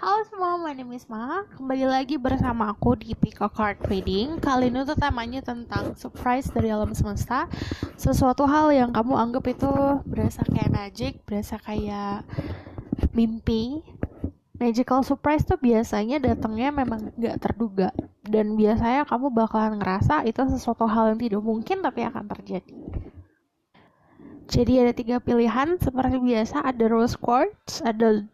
Halo semua, my name is Ma. Kembali lagi bersama aku di Pika Card Reading. Kali ini tuh temanya tentang surprise dari alam semesta. Sesuatu hal yang kamu anggap itu berasa kayak magic, berasa kayak mimpi. Magical surprise tuh biasanya datangnya memang gak terduga. Dan biasanya kamu bakalan ngerasa itu sesuatu hal yang tidak mungkin tapi akan terjadi. Jadi ada 3 pilihan seperti biasa, ada rose quartz, ada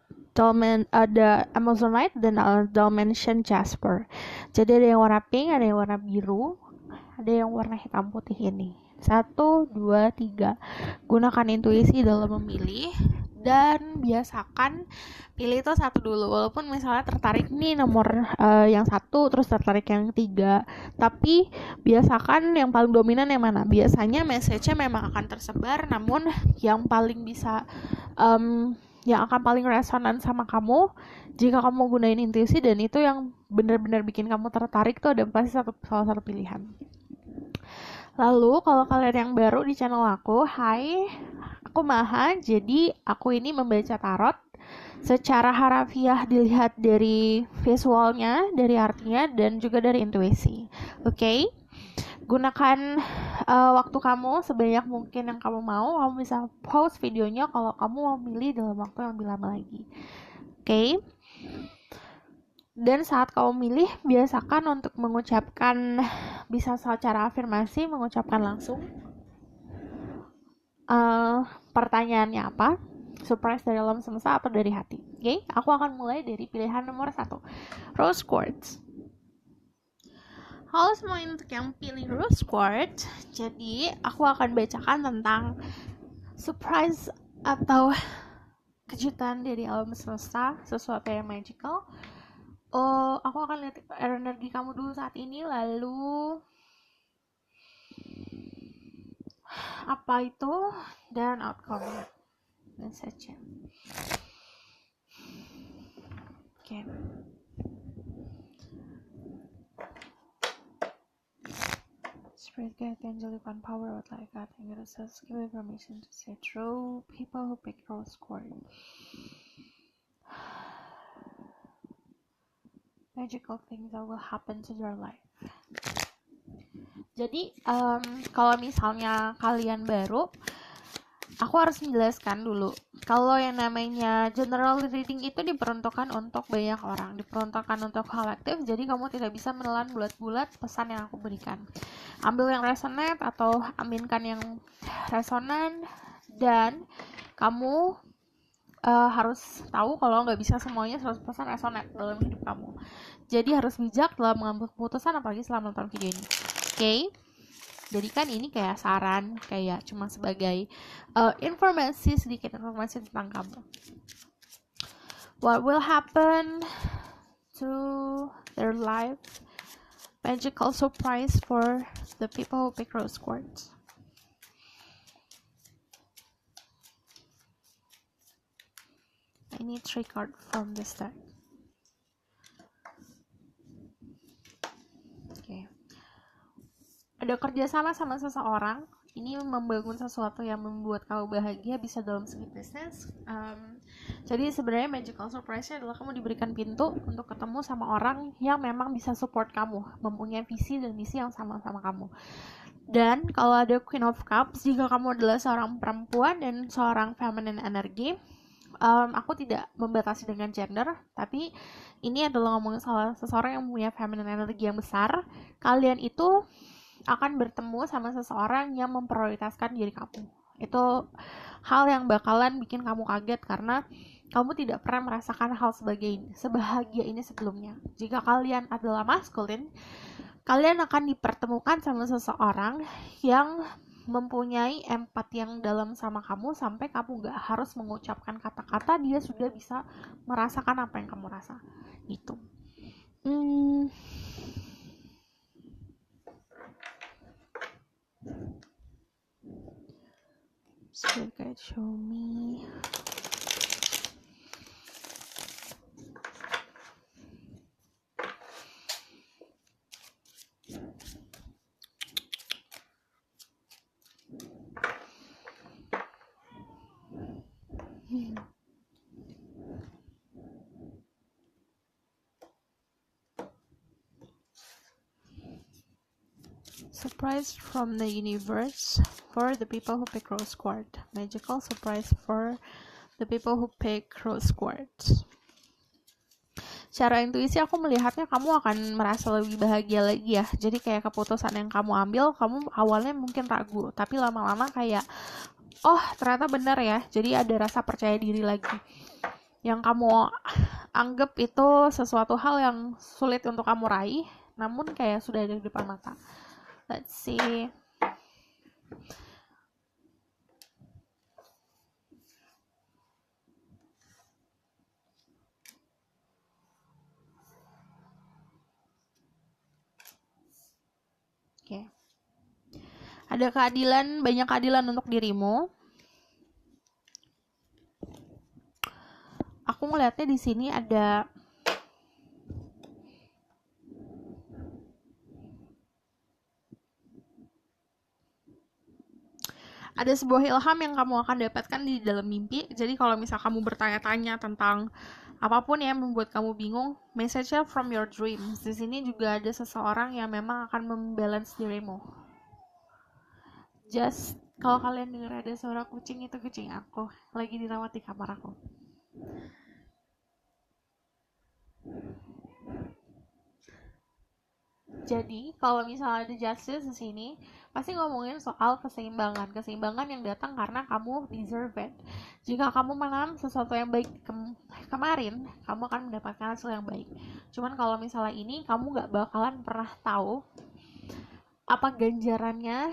Amazonite dan Dalmatian Jasper. Jadi ada yang warna pink, ada yang warna biru, ada yang warna hitam putih ini. 1, 2, 3. Gunakan intuisi dalam memilih dan biasakan pilih itu satu dulu. Walaupun misalnya tertarik nih nomor yang satu, terus tertarik yang ketiga, tapi biasakan yang paling dominan yang mana. Biasanya message-nya memang akan tersebar, namun yang paling bisa yang akan paling resonan sama kamu jika kamu gunain intuisi, dan itu yang benar-benar bikin kamu tertarik tuh ada pasti salah satu pilihan. Lalu kalau kalian yang baru di channel aku, hai, aku Maha. Jadi aku ini membaca tarot secara harafiah, dilihat dari visualnya, dari artinya, dan juga dari intuisi. Oke? Gunakan waktu kamu sebanyak mungkin yang kamu mau. Kamu bisa pause videonya kalau kamu mau milih dalam waktu yang lebih lama lagi. Oke? Dan saat kamu milih, biasakan untuk mengucapkan, bisa secara afirmasi, mengucapkan langsung pertanyaannya apa, surprise dari alam semesta atau dari hati. Oke? Aku akan mulai dari pilihan nomor 1, rose quartz. Halo semua, untuk yang pilih rose quartz, jadi aku akan bacakan tentang surprise atau kejutan dari alam semesta, sesuatu yang magical. Aku akan lihat energi kamu dulu saat ini, lalu apa itu, dan outcome message. Oke. Spirit guide, angelic one power, what like God, and God says, give me permission to say true. People who pick rose quartz, magical things that will happen to your life. Jadi kalau misalnya kalian baru, aku harus menjelaskan dulu. Kalau yang namanya general reading itu diperuntukkan untuk banyak orang, diperuntukkan untuk kolektif. Jadi kamu tidak bisa menelan bulat-bulat pesan yang aku berikan. Ambil yang resonate atau aminkan yang resonan, dan kamu harus tahu kalau nggak bisa semuanya 100% resonate dalam hidup kamu. Jadi harus bijak dalam mengambil keputusan, apalagi setelah menonton video ini. Oke? Jadi kan ini kayak saran, kayak cuma sebagai sedikit informasi tentang kamu. What will happen to their life? Magical surprise for the people who pick rose quartz. I need 3 cards from the start. Okay. Ada kerjasama sama seseorang. Ini membangun sesuatu yang membuat kamu bahagia, bisa dalam segi bisnis. Jadi sebenarnya magical surprise-nya adalah kamu diberikan pintu untuk ketemu sama orang yang memang bisa support kamu, mempunyai visi dan misi yang sama sama kamu. Dan kalau ada Queen of Cups, jika kamu adalah seorang perempuan dan seorang feminine energy, aku tidak membatasi dengan gender, tapi ini adalah ngomongin soal seseorang yang punya feminine energy yang besar. Kalian itu akan bertemu sama seseorang yang memprioritaskan diri kamu. Itu hal yang bakalan bikin kamu kaget karena kamu tidak pernah merasakan hal sebahagia ini sebelumnya. Jika kalian adalah maskulin, kalian akan dipertemukan sama seseorang yang mempunyai empati yang dalam sama kamu, sampai kamu gak harus mengucapkan kata-kata, dia sudah bisa merasakan apa yang kamu rasa. Gitu. Spirit guide, show me. Surprise from the universe for the people who pick rose quartz. Magical surprise for the people who pick rose quartz. Secara intuisi aku melihatnya kamu akan merasa lebih bahagia lagi ya. Jadi kayak keputusan yang kamu ambil, kamu awalnya mungkin ragu, tapi lama-lama kayak, oh ternyata benar ya. Jadi ada rasa percaya diri lagi. Yang kamu anggap itu sesuatu hal yang sulit untuk kamu raih, namun kayak sudah ada di depan mata. Let's see. Oke. Ada keadilan, banyak keadilan untuk dirimu. Aku ngelihatnya di sini ada sebuah ilham yang kamu akan dapatkan di dalam mimpi. Jadi kalau misal kamu bertanya-tanya tentang apapun yang membuat kamu bingung, message from your dreams. Di sini juga ada seseorang yang memang akan membalance dirimu. Just kalau kalian dengar ada suara kucing, itu kucing aku lagi dirawat di kamar aku. Jadi kalau misalnya ada justice di sini, pasti ngomongin soal keseimbangan yang datang karena kamu deserve it. Jika kamu menanam sesuatu yang baik kemarin, kamu akan mendapatkan hasil yang baik. Cuman kalau misalnya ini, kamu gak bakalan pernah tahu apa ganjarannya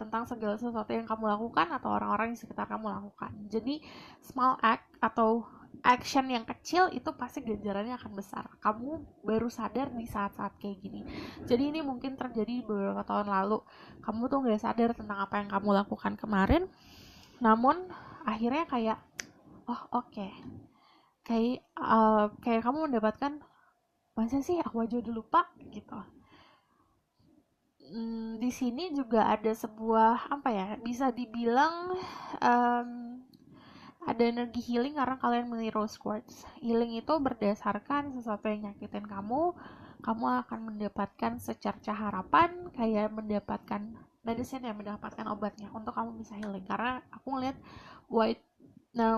tentang segala sesuatu yang kamu lakukan atau orang-orang di sekitar kamu lakukan. Jadi small act atau action yang kecil itu pasti ganjarannya akan besar. Kamu baru sadar di saat-saat kayak gini. Jadi ini mungkin terjadi beberapa tahun lalu. Kamu tuh gak sadar tentang apa yang kamu lakukan kemarin. Namun akhirnya kayak, oh oke. Kayak kamu mendapatkan, masa sih aku aja udah lupa gitu. Di sini juga ada sebuah bisa dibilang ada energi healing karena kalian milih rose quartz. Healing itu berdasarkan sesuatu yang nyakitin kamu akan mendapatkan secercah harapan, kayak mendapatkan medicine ya, mendapatkan obatnya untuk kamu bisa healing. Karena aku ngeliat white,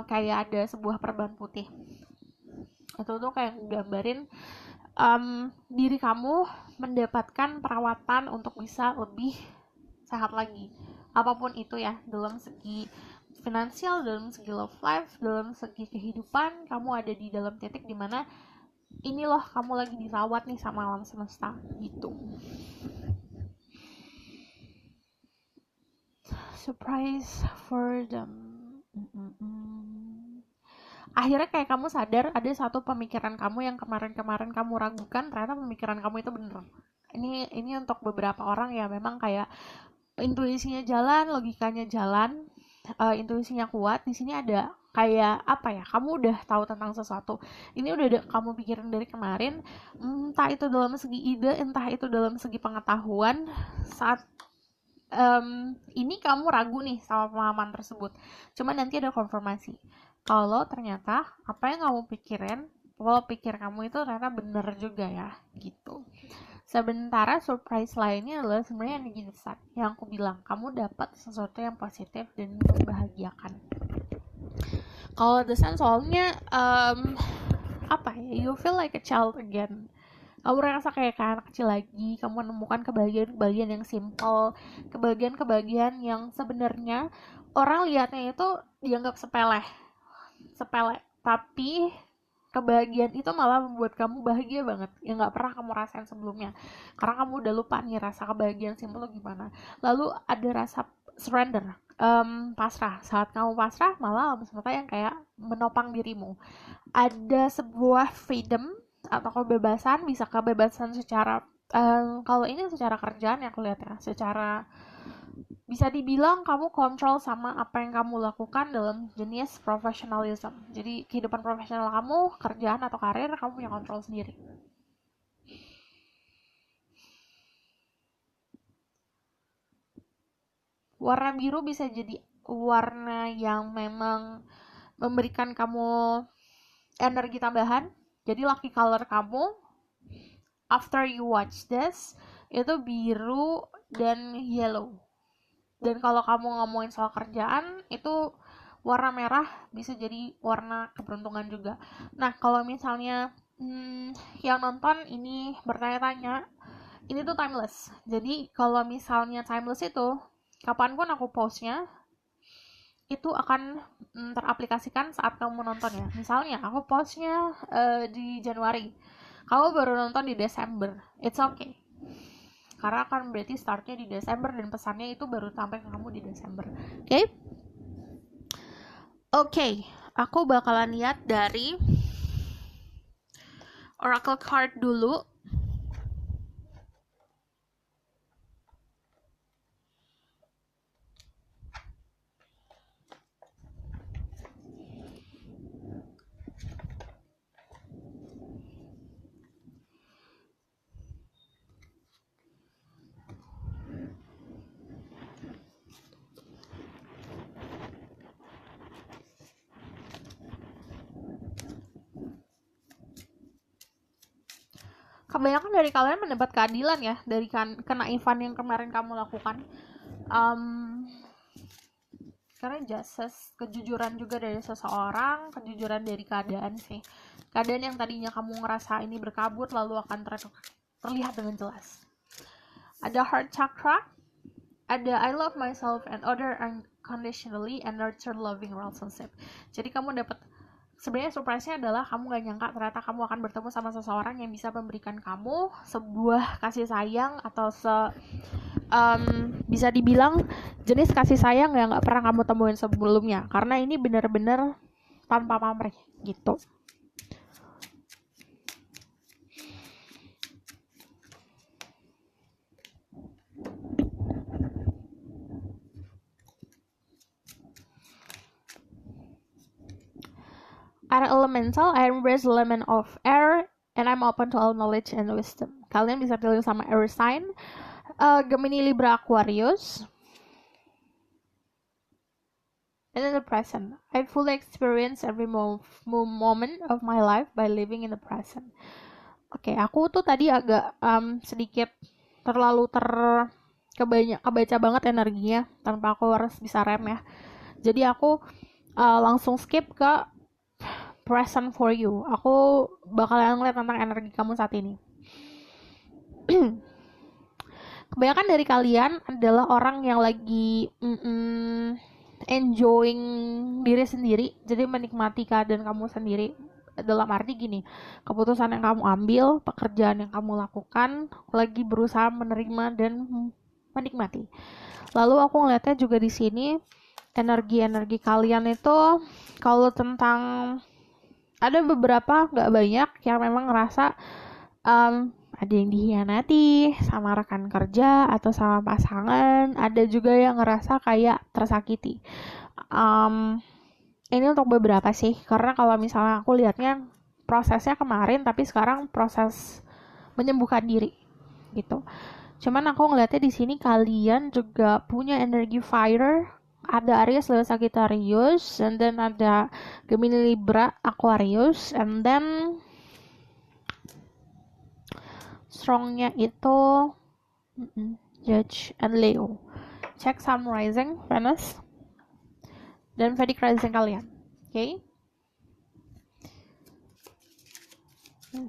kayak ada sebuah perban putih. Itu tuh kayak gambarin diri kamu mendapatkan perawatan untuk bisa lebih sehat lagi, apapun itu ya, dalam segi finansial, dalam segi love life, dalam segi kehidupan. Kamu ada di dalam titik dimana ini loh, kamu lagi dirawat nih sama alam semesta gitu. Surprise for them. Akhirnya kayak kamu sadar ada satu pemikiran kamu yang kemarin-kemarin kamu ragukan, ternyata pemikiran kamu itu bener. Ini untuk beberapa orang ya, memang kayak intuisinya jalan, logikanya jalan, intuisinya kuat. Di sini ada kayak kamu udah tahu tentang sesuatu. Ini udah kamu pikirin dari kemarin, entah itu dalam segi ide, entah itu dalam segi pengetahuan. Saat ini kamu ragu nih sama pemahaman tersebut, cuman nanti ada konfirmasi kalau ternyata apa yang kamu pikirin, pola pikir kamu itu ternyata bener juga ya gitu. Sementara surprise lainnya adalah sebenarnya energi besar yang aku bilang, kamu dapat sesuatu yang positif dan membahagiakan. Kalau the sun soalnya you feel like a child again. Kamu merasa kayak anak kecil lagi. Kamu menemukan kebahagiaan-kebahagiaan yang simple, kebahagiaan-kebahagiaan yang sebenarnya orang lihatnya itu dianggap sepele, tapi kebahagiaan itu malah membuat kamu bahagia banget yang nggak pernah kamu rasain sebelumnya, karena kamu udah lupa nih rasa kebahagiaan simple itu gimana. Lalu ada rasa surrender, pasrah. Saat kamu pasrah, malah alam semesta yang kayak menopang dirimu. Ada sebuah freedom atau kebebasan, bisa kebebasan secara kalau ini secara kerjaan ya aku lihat ya, secara bisa dibilang kamu kontrol sama apa yang kamu lakukan dalam jenis professionalism. Jadi kehidupan profesional kamu, kerjaan atau karir, kamu punya kontrol sendiri. Warna biru bisa jadi warna yang memang memberikan kamu energi tambahan. Jadi lucky color kamu after you watch this itu biru dan yellow. Dan kalau kamu ngomongin soal kerjaan, itu warna merah bisa jadi warna keberuntungan juga. Nah, kalau misalnya yang nonton ini bertanya-tanya, ini tuh timeless. Jadi kalau misalnya timeless itu, kapanpun aku postnya, itu akan teraplikasikan saat kamu nontonnya. Misalnya aku postnya di Januari, kamu baru nonton di Desember, it's okay. Karena kan berarti startnya di Desember dan pesannya itu baru sampai ke kamu di Desember. Oke, aku bakalan lihat dari Oracle card dulu. Kebanyakan dari kalian mendapat keadilan ya dari kenaifan yang kemarin kamu lakukan. Karena justice, kejujuran juga dari seseorang, kejujuran dari keadaan sih. Keadaan yang tadinya kamu ngerasa ini berkabut lalu akan terlihat dengan jelas. Ada heart chakra, ada I love myself and other unconditionally and nurture loving relationship. Jadi kamu dapat, sebenarnya surprise-nya adalah kamu gak nyangka ternyata kamu akan bertemu sama seseorang yang bisa memberikan kamu sebuah kasih sayang atau bisa dibilang jenis kasih sayang yang gak pernah kamu temuin sebelumnya, karena ini benar-benar tanpa pamrih gitu. Air elemental, I embrace the element of air and I'm open to all knowledge and wisdom. Kalian bisa pilih sama air sign, Gemini, Libra, Aquarius. And in the present, I fully experience every moment of my life by living in the present. Oke, aku tuh tadi agak sedikit terlalu kebaca banget energinya tanpa aku harus bisa rem ya. Jadi aku langsung skip ke present for you. Aku bakalan ngeliat tentang energi kamu saat ini. Kebanyakan dari kalian adalah orang yang lagi enjoying diri sendiri, jadi menikmati keadaan kamu sendiri. Dalam arti gini, keputusan yang kamu ambil, pekerjaan yang kamu lakukan, lagi berusaha menerima dan menikmati. Lalu aku ngeliatnya juga di sini energi-energi kalian itu, kalau tentang ada beberapa, nggak banyak, yang memang ngerasa ada yang dihianati sama rekan kerja atau sama pasangan. Ada juga yang ngerasa kayak tersakiti. Ini untuk beberapa sih, karena kalau misalnya aku lihatnya prosesnya kemarin, tapi sekarang proses menyembuhkan diri gitu. Cuman aku ngeliatnya di sini kalian juga punya energi fire. Ada Aries, Leo, Sagittarius, and then ada Gemini, Libra, Aquarius, and then strongnya itu Judge and Leo. Cek Sun Rising, Venus, dan Vedic Rising kalian. Okay?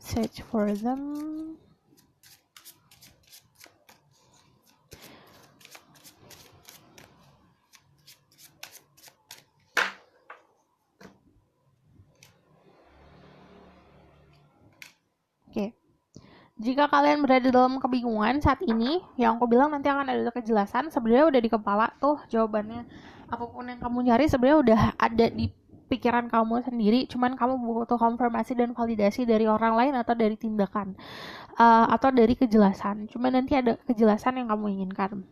Search for them. Oke. Jika kalian berada dalam kebingungan saat ini, yang aku bilang nanti akan ada kejelasan. Sebenarnya udah di kepala tuh jawabannya. Apapun yang kamu nyari sebenarnya udah ada di pikiran kamu sendiri. Cuman kamu butuh konfirmasi dan validasi dari orang lain atau dari tindakan atau dari kejelasan. Cuman nanti ada kejelasan yang kamu inginkan.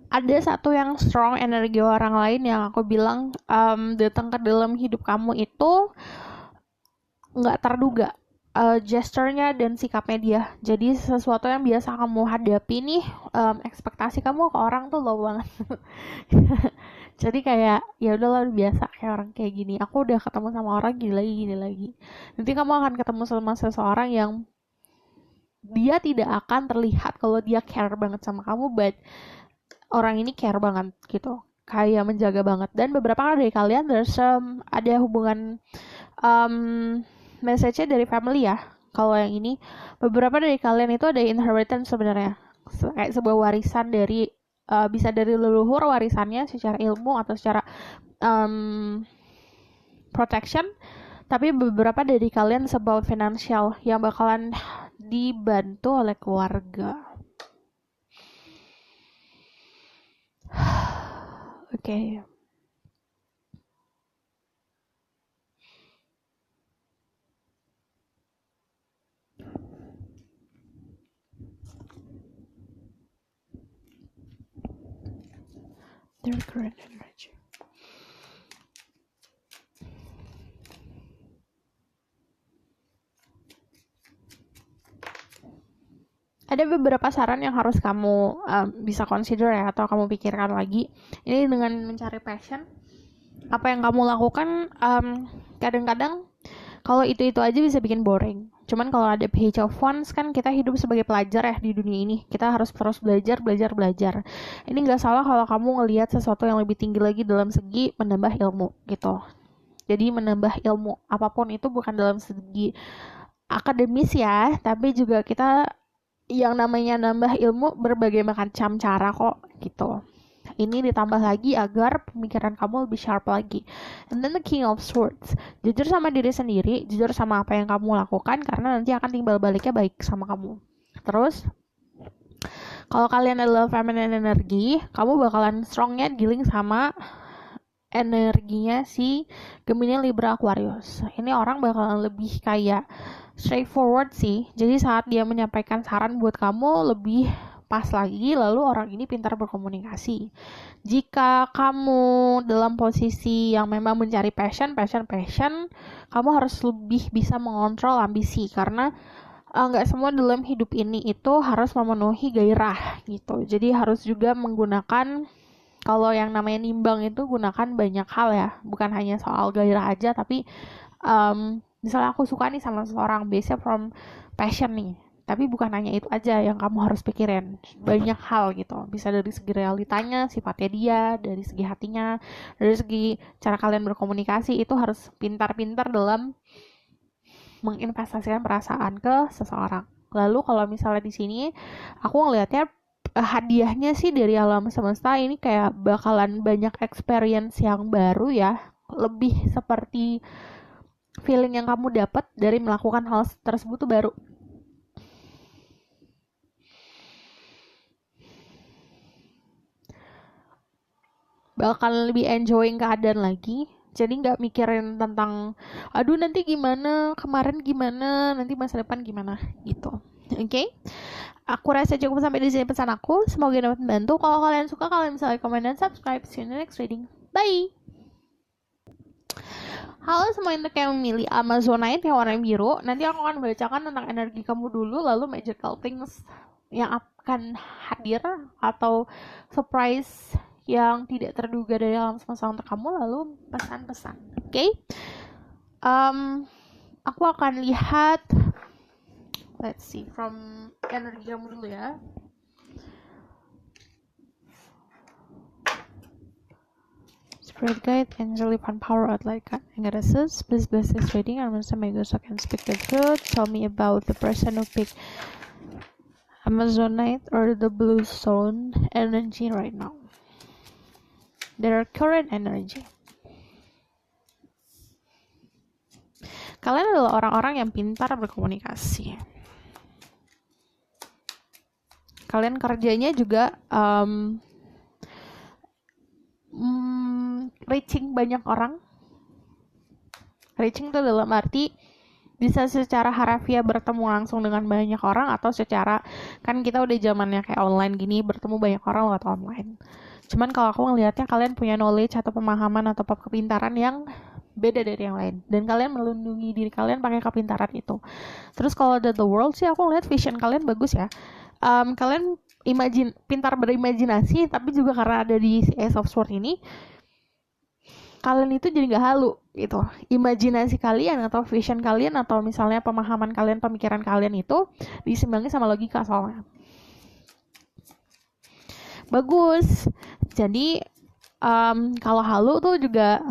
Ada satu yang strong energi orang lain yang aku bilang datang ke dalam hidup kamu itu nggak terduga. Gesturnya dan sikapnya dia. Jadi sesuatu yang biasa kamu hadapi nih, ekspektasi kamu ke orang tuh low banget. Jadi kayak ya udahlah biasa kayak orang kayak gini. Aku udah ketemu sama orang gini lagi. Nanti kamu akan ketemu sama seseorang yang dia tidak akan terlihat kalau dia care banget sama kamu, but orang ini care banget gitu, kayak menjaga banget. Dan beberapa dari kalian ada hubungan message-nya dari family ya. Kalau yang ini, beberapa dari kalian itu ada inheritance sebenarnya, kayak sebuah warisan dari bisa dari leluhur warisannya secara ilmu atau secara protection. Tapi beberapa dari kalian about financial yang bakalan dibantu oleh keluarga. Oke. Their current energy. Ada beberapa saran yang harus kamu bisa consider ya, atau kamu pikirkan lagi. Ini dengan mencari passion, apa yang kamu lakukan kadang-kadang kalau itu aja bisa bikin boring. Cuman kalau ada page of wands, kan kita hidup sebagai pelajar ya di dunia ini. Kita harus terus belajar. Ini nggak salah kalau kamu ngelihat sesuatu yang lebih tinggi lagi dalam segi menambah ilmu gitu. Jadi menambah ilmu apapun itu bukan dalam segi akademis ya, tapi juga kita yang namanya nambah ilmu berbagai macam cara kok gitu. Ini ditambah lagi agar pemikiran kamu lebih sharp lagi. And then the King of Swords, jujur sama diri sendiri, jujur sama apa yang kamu lakukan, karena nanti akan timbal baliknya baik sama kamu. Terus kalau kalian adalah feminine energy, kamu bakalan strongnya dealing sama energinya si Gemini, Libra, Aquarius. Ini orang bakalan lebih kayak straightforward sih. Jadi saat dia menyampaikan saran buat kamu lebih pas lagi, lalu orang ini pintar berkomunikasi. Jika kamu dalam posisi yang memang mencari passion, kamu harus lebih bisa mengontrol ambisi, karena nggak semua dalam hidup ini itu harus memenuhi gairah gitu. Jadi harus juga menggunakan, kalau yang namanya nimbang itu gunakan banyak hal ya, bukan hanya soal gairah aja, tapi misalnya aku suka nih sama seseorang based from passion nih, tapi bukan hanya itu aja yang kamu harus pikirin, banyak hal gitu. Bisa dari segi realitanya, sifatnya dia, dari segi hatinya, dari segi cara kalian berkomunikasi. Itu harus pintar-pintar dalam menginvestasikan perasaan ke seseorang. Lalu kalau misalnya di sini aku ngelihatnya hadiahnya sih dari alam semesta ini kayak bakalan banyak experience yang baru ya, lebih seperti feeling yang kamu dapat dari melakukan hal tersebut tuh baru. Bakal lebih enjoying keadaan lagi. Jadi nggak mikirin tentang aduh nanti gimana, kemarin gimana, nanti masa depan gimana gitu. Oke? Aku rasa cukup sampai di sini pesan aku. Semoga dapat membantu. Kalau kalian suka, kalian bisa like, comment, dan subscribe. See you in the next reading. Bye! Halo semua untuk yang memilih Amazonite yang warna biru. Nanti aku akan membacakan tentang energi kamu dulu, lalu magical things yang akan hadir atau surprise yang tidak terduga dari alam semesta untuk kamu, lalu pesan-pesan. Oke? Aku akan lihat, let's see, from energi kamu dulu ya. Spirit guide, angel, divine power, outlight, and goddesses, please bless this reading and wisdom may so can speak the truth. Tell me about the person who picked Amazonite or the blue stone energy right now. Their current energy. Kalian adalah orang-orang yang pintar berkomunikasi. Kalian kerjanya juga reaching banyak orang. Reaching itu dalam arti bisa secara harafiah bertemu langsung dengan banyak orang, atau secara, kan kita udah zamannya kayak online gini, bertemu banyak orang lewat online. Cuman kalau aku ngelihatnya kalian punya knowledge atau pemahaman atau kepintaran yang beda dari yang lain, dan kalian melindungi diri kalian pakai kepintaran itu. Terus kalau the world sih aku ngeliat vision kalian bagus ya. Kalian pintar berimajinasi, tapi juga karena ada di Ace of Swords ini, kalian itu jadi nggak halu gitu. Imajinasi kalian atau vision kalian atau misalnya pemahaman kalian, pemikiran kalian itu diseimbangi sama logika soalnya. Bagus. Jadi kalau halu tuh juga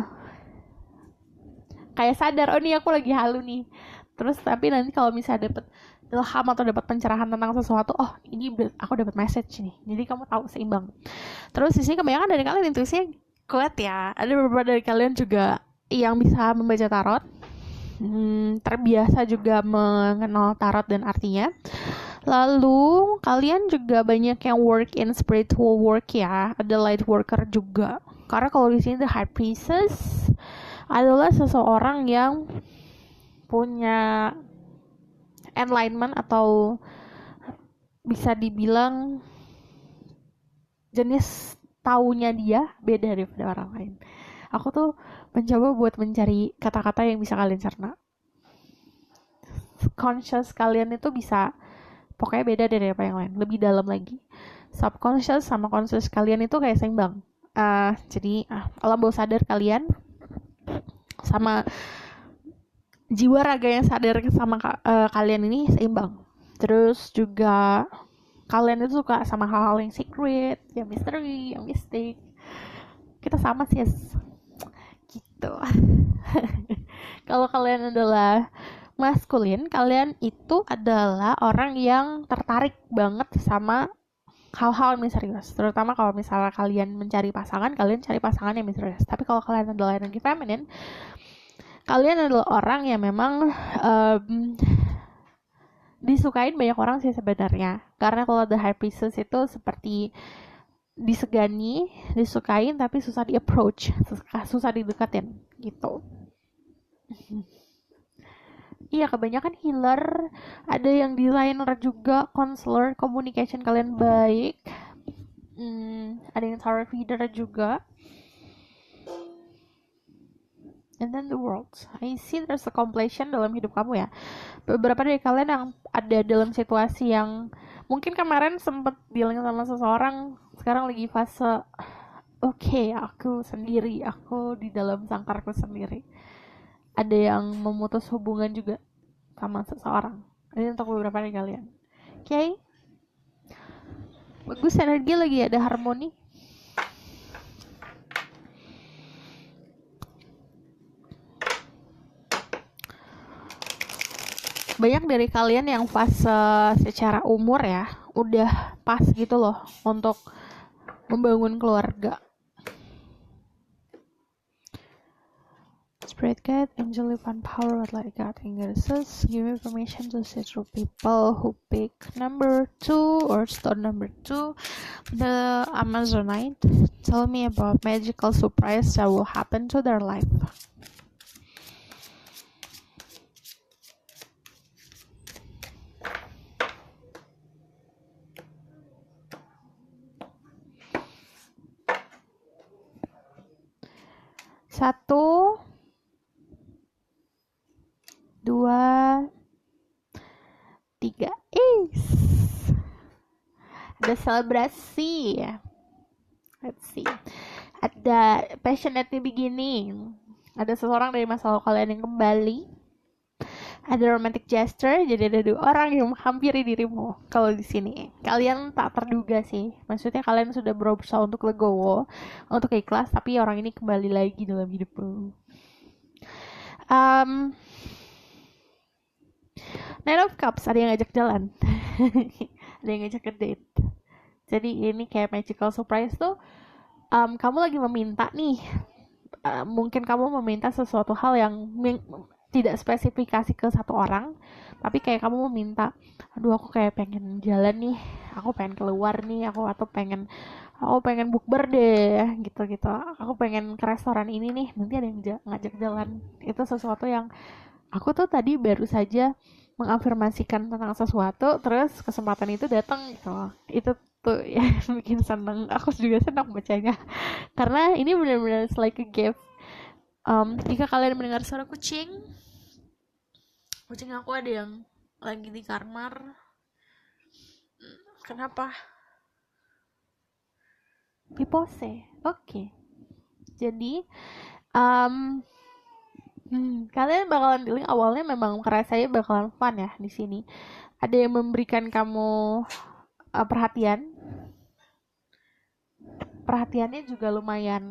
kayak sadar, oh nih aku lagi halu nih. Terus tapi nanti kalau misalnya dapet ilham atau dapat pencerahan tentang sesuatu, oh ini aku dapat message nih. Jadi kamu tahu seimbang. Terus di sini kebanyakan dari kalian intuisinya kuat ya. Ada beberapa dari kalian juga yang bisa membaca tarot. Terbiasa juga mengenal tarot dan artinya. Lalu kalian juga banyak yang work in spiritual work ya, ada light worker juga. Karena kalau di sini the high priestess adalah seseorang yang punya enlightenment atau bisa dibilang jenis taunya dia beda daripada orang lain. Aku tuh mencoba buat mencari kata-kata yang bisa kalian cerna. Conscious kalian itu bisa pokoknya beda dari apa yang lain, lebih dalam lagi. Subconscious sama conscious kalian itu kayak seimbang. Jadi alam bawah sadar kalian sama jiwa raga yang sadar sama kalian ini seimbang. Terus juga kalian itu suka sama hal-hal yang secret, yang misteri, yang mistik. Kita sama sih, gitu. Kalau kalian adalah maskulin, kalian itu adalah orang yang tertarik banget sama hal-hal misterius. Terutama kalau misalnya kalian mencari pasangan, kalian cari pasangan yang misterius. Tapi kalau kalian adalah energi feminin, kalian adalah orang yang memang disukain banyak orang sih sebenarnya. Karena kalau the high priestess itu seperti disegani, disukain tapi susah di approach, susah dideketin gitu. Iya, kebanyakan healer, ada yang designer juga, counselor, communication kalian baik. Ada yang tarot reader juga. And then the world. I see there's a completion dalam hidup kamu ya. Beberapa dari kalian yang ada dalam situasi yang mungkin kemarin sempat dealing sama seseorang, sekarang lagi fase oke, aku sendiri, aku di dalam sangkarku sendiri. Ada yang memutus hubungan juga sama seseorang. Ini untuk beberapa dari kalian. Oke. Bagus, energi lagi ada harmoni. Banyak dari kalian yang fase secara umur ya udah pas gitu loh untuk membangun keluarga. Spirit guide, angel divine power, what like God and goddesses, give me permission to see through people who pick number 2 or stone number 2, the Amazonite. Tell me about magical surprise that will happen to their life. Satu, dua, tiga. Ada selebrasi. Let's see. Ada passionately beginning. Ada seseorang dari masa lalu kalian yang kembali. Ada romantic gesture, jadi ada 2 orang yang menghampiri dirimu. Kalau di sini kalian tak terduga sih, maksudnya kalian sudah berusaha untuk legowo, untuk ikhlas, tapi orang ini kembali lagi dalam hidupmu. Nine of Cups, ada yang ngajak jalan. Ada yang ngajak ke date. Jadi ini kayak magical surprise tuh, kamu lagi meminta nih, mungkin kamu meminta sesuatu hal yang tidak spesifikasi ke satu orang, tapi kayak kamu meminta, aduh aku kayak pengen jalan nih, aku pengen keluar nih, aku pengen bukber deh, gitu, aku pengen ke restoran ini nih, nanti ada yang ngajak jalan. Itu sesuatu yang aku tuh tadi baru saja mengafirmasikan tentang sesuatu, terus kesempatan itu datang gitu. Itu tuh ya bikin seneng. Aku juga senang bacanya karena ini benar-benar like a gift. Jika kalian mendengar suara kucing aku ada yang lagi di kamar. Kenapa? Pipose. Oke. Jadi um, kalian bakalan dealing awalnya memang rasanya bakalan fun ya di sini. Ada yang memberikan kamu perhatian. Perhatiannya juga lumayan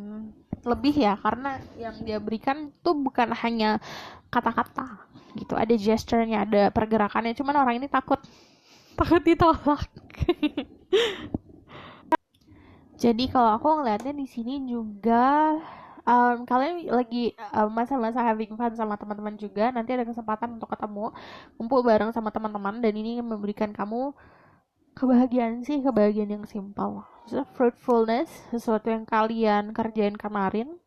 lebih ya, karena yang dia berikan tuh bukan hanya kata-kata gitu, ada gesturnya, ada pergerakannya, cuman orang ini takut ditolak. Jadi kalau aku ngeliatnya di sini juga kalian lagi masa-masa having fun sama teman-teman juga, nanti ada kesempatan untuk ketemu kumpul bareng sama teman-teman, dan ini memberikan kamu kebahagiaan sih, kebahagiaan yang simpel. Fruitfulness, sesuatu yang kalian kerjain kemarin,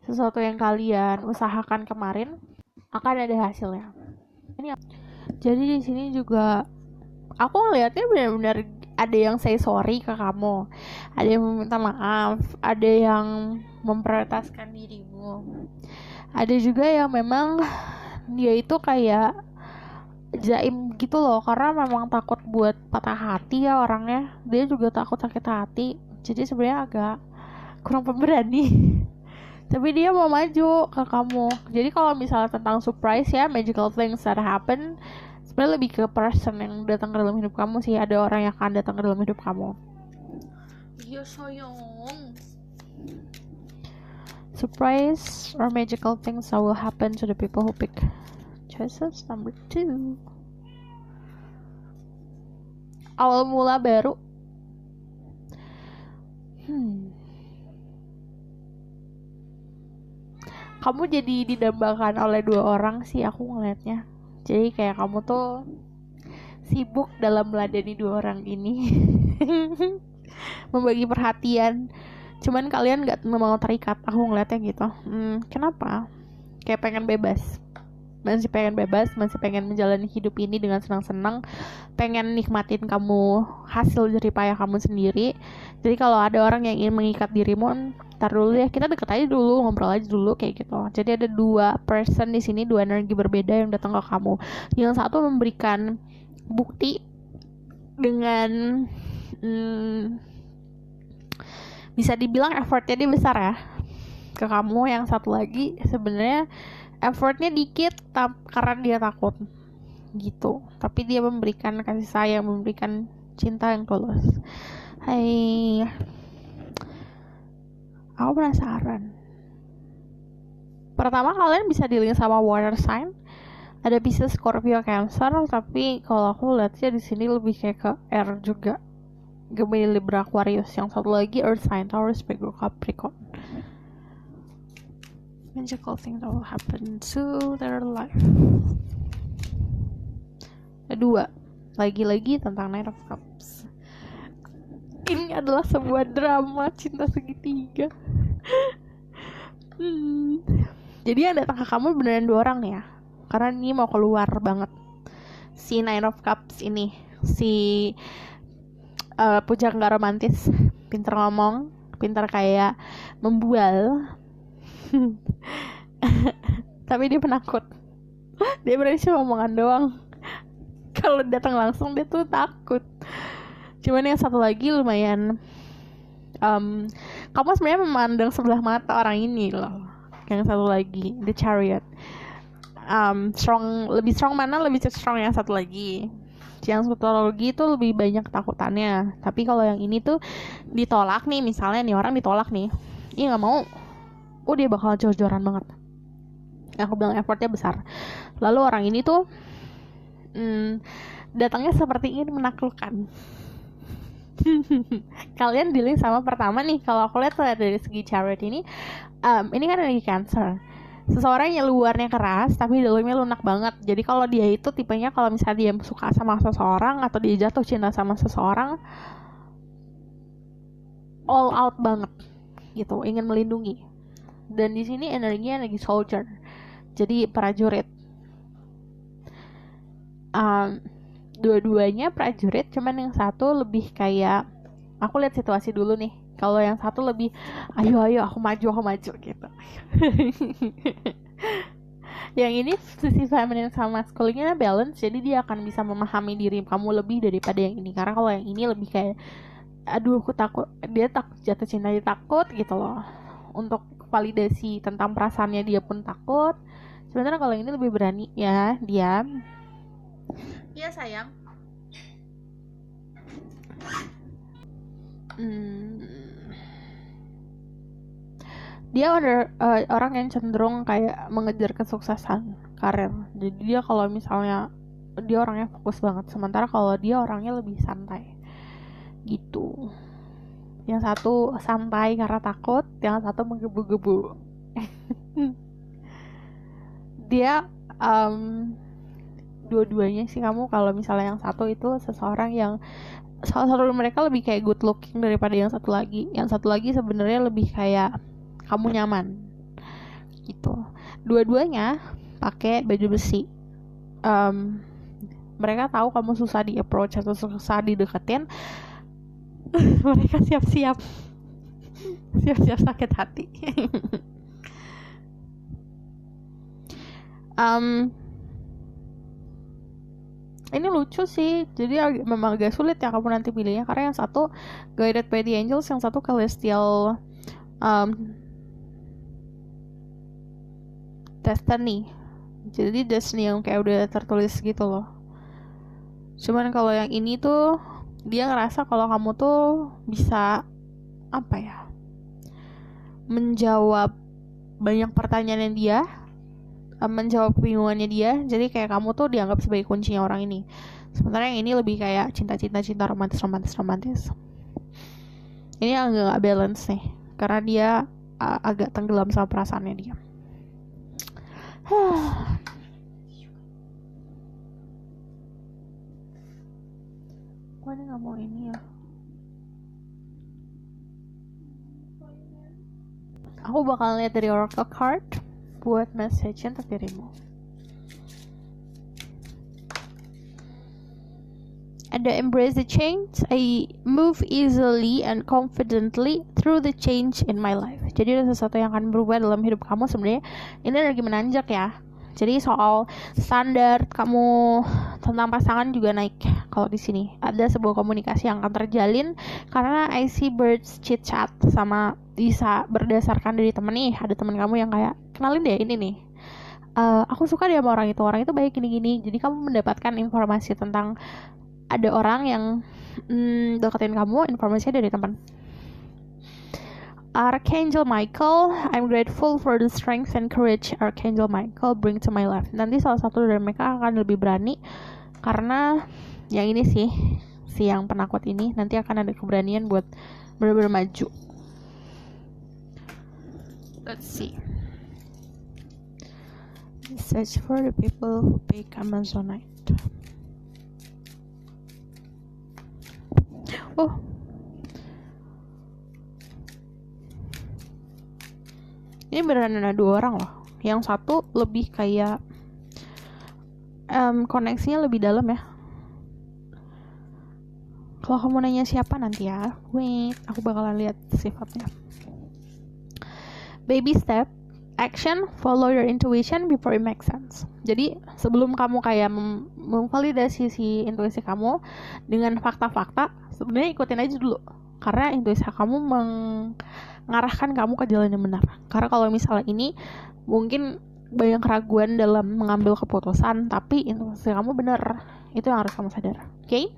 sesuatu yang kalian usahakan kemarin akan ada hasilnya. Jadi di sini juga aku ngelihatnya benar-benar ada yang say sorry ke kamu, ada yang meminta maaf, ada yang memprioritaskan dirimu, ada juga yang memang dia itu kayak jaim gitu loh, karena memang takut buat patah hati ya orangnya, dia juga takut sakit hati, jadi sebenarnya agak kurang pemberani. Tapi dia mau maju ke kamu. Jadi kalau misalnya tentang surprise ya, magical things that happen, sebenarnya lebih ke person yang datang ke dalam hidup kamu sih. Ada orang yang akan datang ke dalam hidup kamu. Iya sayang. Surprise or magical things that will happen to the people who pick choices number 2. Awal mula baru. Kamu jadi didambakan oleh 2 orang sih aku ngelihatnya. Jadi kayak kamu tuh sibuk dalam meladeni 2 orang ini. Membagi perhatian. Cuman kalian gak mau terikat, aku ngeliatnya gitu. Kenapa? Kayak pengen bebas. Masih pengen bebas, masih pengen menjalani hidup ini dengan senang-senang, pengen nikmatin kamu hasil jeripayah kamu sendiri. Jadi kalau ada orang yang ingin mengikat dirimu, ntar dulu ya, kita deket aja dulu, ngobrol aja dulu kayak gitu. Jadi ada 2 person di sini, 2 energi berbeda yang datang ke kamu. Yang satu memberikan bukti dengan bisa dibilang effortnya dia besar ya ke kamu. Yang satu lagi sebenarnya effortnya dikit karena dia takut gitu, tapi dia memberikan kasih sayang, memberikan cinta yang tulus. Hai, aku penasaran. Pertama, kalian bisa dealing sama water sign, ada Pisces, Scorpio, Cancer, tapi kalau aku lihatnya di sini lebih kayak ke air juga, Gemini, Libra, Aquarius. Yang satu lagi earth sign, Taurus, Virgo, Capricorn. Magical thing that will happen to their life. Kedua, lagi-lagi tentang Knight of Cups. Ini adalah sebuah drama cinta segitiga. Jadi yang datang ke kamu beneran 2 orang ya, karena ini mau keluar banget. Si Knight of Cups ini, si pujang gak romantis, pintar ngomong, pintar kayak membual. Tapi dia penakut. Dia berani cuma omongan doang. Kalau datang langsung dia tuh takut. Cuman yang satu lagi lumayan kamu sebenarnya memandang sebelah mata orang ini loh. Yang satu lagi, The Chariot. Lebih strong mana? Lebih strong yang satu lagi. Yang astrologi itu lebih banyak ketakutannya. Tapi kalau yang ini tuh ditolak nih, misalnya nih orang ditolak nih, iya nggak mau. Dia bakal jor-joran banget. Aku bilang effortnya besar. Lalu orang ini tuh datangnya seperti ingin menaklukkan. Kalian dealing sama pertama nih, kalau aku lihat dari segi Chariot ini kan lagi Cancer. Seseorang yang luarnya keras tapi dalamnya lunak banget. Jadi kalau dia itu tipenya, kalau misalnya dia suka sama seseorang atau dia jatuh cinta sama seseorang, all out banget gitu, ingin melindungi. Dan di sini energinya lagi soldier, jadi prajurit. Dua-duanya prajurit, cuman yang satu lebih kayak, aku lihat situasi dulu nih. Kalau yang satu lebih ayo aku maju gitu. Yang ini sisi feminine sama masculine balance, jadi dia akan bisa memahami diri kamu lebih daripada yang ini. Karena kalau yang ini lebih kayak aduh aku takut, dia takut jatuh cinta, dia takut gitu loh untuk validasi tentang perasaannya dia pun takut. Sebenarnya kalau ini lebih berani ya, diam. Iya sayang. Dia orang yang cenderung kayak mengejar kesuksesan karir. Jadi dia kalau misalnya dia orangnya fokus banget, sementara kalau dia orangnya lebih santai gitu. Yang satu santai karena takut, yang satu menggebu-gebu. Dia dua-duanya sih. Kamu kalau misalnya yang satu itu seseorang yang salah satu dari mereka lebih kayak good looking daripada yang satu lagi. Yang satu lagi sebenarnya lebih kayak kamu nyaman gitu. Dua-duanya pakai baju besi. Mereka tahu kamu susah di approach atau susah dideketin. Mereka siap-siap sakit hati. Ini lucu sih, jadi memang agak sulit ya kamu nanti pilihnya, karena yang satu guided by the angels, yang satu celestial destiny. Jadi destiny yang kayak udah tertulis gitu loh. Cuman kalau yang ini tuh dia ngerasa kalau kamu tuh bisa menjawab banyak pertanyaan dia, menjawab kebingungannya dia. Jadi kayak kamu tuh dianggap sebagai kuncinya orang ini. Sementara yang ini lebih kayak cinta romantis. Ini agak balance nih, karena dia agak tenggelam sama perasaannya dia. Gue ini gak mau ini ya. Aku bakal lihat dari oracle card buat message untuk dirimu. Ada embrace the change. I move easily and confidently through the change in my life. Jadi ada sesuatu yang akan berubah dalam hidup kamu. Sebenarnya ini lagi menanjak ya. Jadi soal standar kamu tentang pasangan juga naik. Kalau di sini ada sebuah komunikasi yang akan terjalin karena I see birds chit chat sama bisa berdasarkan dari temen nih. Ada temen kamu yang kayak kenalin deh ini nih. Aku suka dia sama orang itu baik gini-gini. Jadi kamu mendapatkan informasi tentang ada orang yang deketin kamu, informasinya dari teman. Archangel Michael, I'm grateful for the strength and courage Archangel Michael bring to my life. Nanti salah satu dari mereka akan lebih berani karena yang ini sih, si yang penakut ini nanti akan ada keberanian buat benar-benar maju. Let's see. Search for the people who pick Amazonite. Oh. Ini beneran ada dua orang loh. Yang satu lebih kayak koneksinya lebih dalam ya. Kalau kamu nanya siapa nanti ya, wait, aku bakalan lihat sifatnya. Baby step, action, follow your intuition before it makes sense. Jadi sebelum kamu kayak memvalidasi si intuisi kamu dengan fakta-fakta, sebenarnya ikutin aja dulu. Karena intuisi kamu mengarahkan kamu ke jalan yang benar. Karena kalau misalnya ini mungkin banyak keraguan dalam mengambil keputusan, tapi intuisi kamu benar. Itu yang harus kamu sadar. Oke?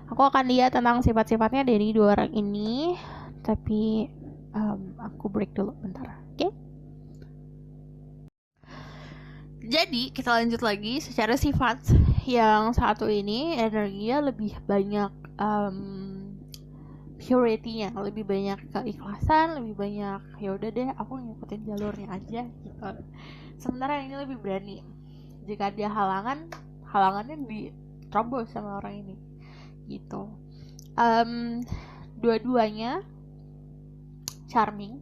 Aku akan lihat tentang sifat-sifatnya dari dua orang ini, tapi aku break dulu bentar. Oke? Jadi kita lanjut lagi secara sifat. Yang satu ini energinya lebih banyak purity-nya, lebih banyak keikhlasan, lebih banyak ya udah deh aku ngikutin jalurnya aja gitu. Sementara ini lebih berani. Jika ada halangannya diterobos sama orang ini gitu. Dua-duanya charming.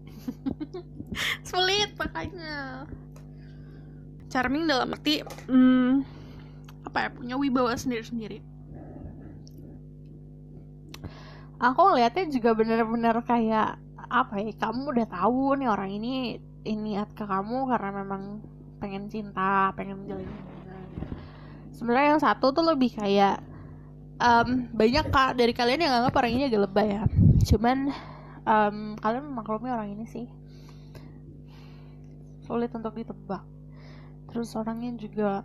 Sulit makanya. Charming dalam arti punya wibawa sendiri-sendiri. Aku ngeliatnya juga bener-bener kayak kamu udah tahu nih orang ini niat ke kamu karena memang pengen cinta, pengen menjalin hubungan. Sebenarnya yang satu tuh lebih kayak banyak dari kalian yang anggap orang ini agak lebay ya. Cuman kalian memaklumi orang ini sih. sulit untuk ditebak. Terus orangnya juga